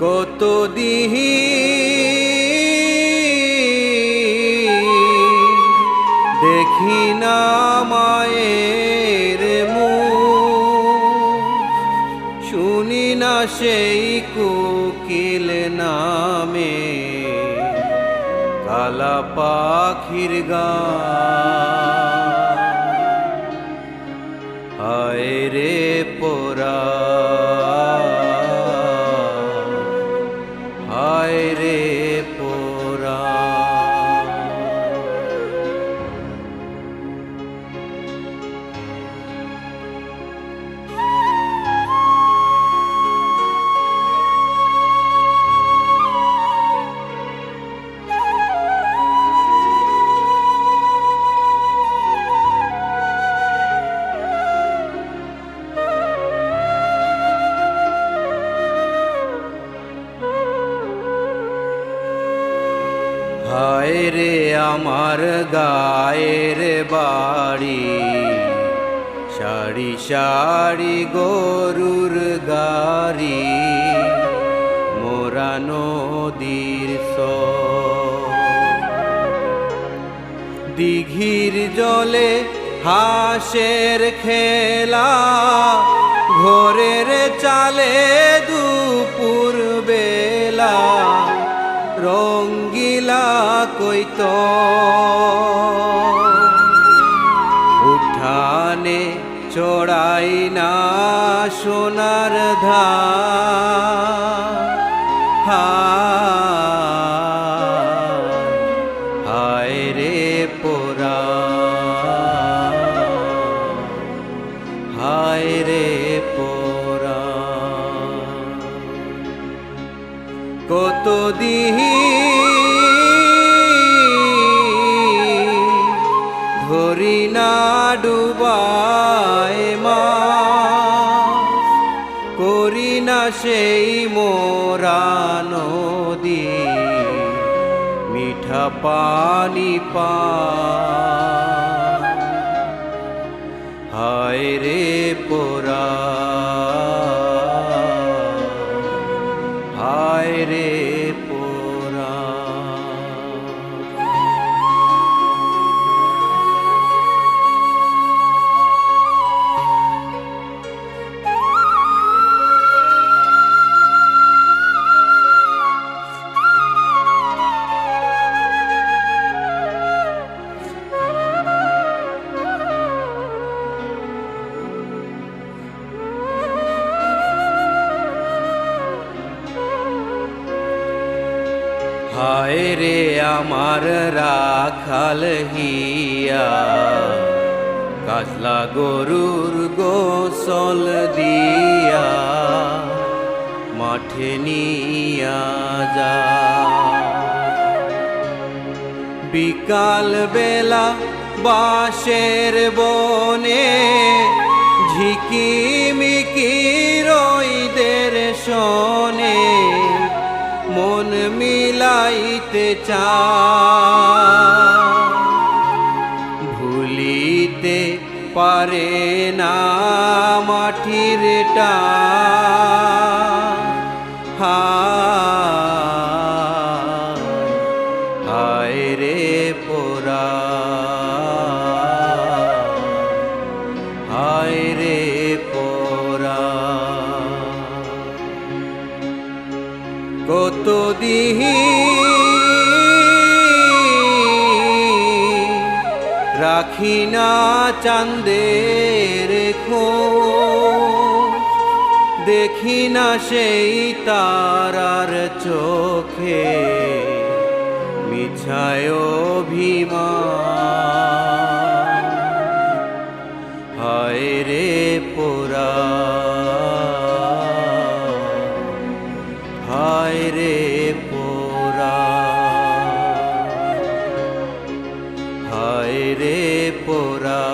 কত দিহি দেখি না মায়ের মুখ, শুনি না সেই কোকিল নামে কালা পাখির গান। হায় রে পোরা, হায় রে পোরা। হায় রে আমার গায়ের বাড়ি, সারি সারি গরুর গাড়ি, মোরা নদীর দিঘির জলে হাঁসের খেলা, ঘোরের চালে দুপুর বেলা রঙ্গিলা কইত উঠানে চড়াই না সোনার ধান। হায় রে পোরা, হায় রে পোরা। কত দিহি ধরি না ডুবায় মাছ, করি না সেই মোরা নদী মিঠা পানি পান। হায় রে পোরা, হায় রে পোরা। হায় রে আমার রাখাল হিয়া, কাজলা গরুর গোসল দিয়া মাঠে নিয়া যা। বিকাল বেলা বাঁশের বনে ঝিকিমিকি রইদের শোনে মন মিলাইতে চায়, ভুলিতে পারে না মাটির টান। হায় রে পোরা, হায় রে পোরা। কত দিহি রাখি না চাঁদের খোঁজ, দেখি না সেই তারার চোখে মিছায় অভিমান। হায় রে পোরা, হায় রে পোরা, হায় রে পোরা।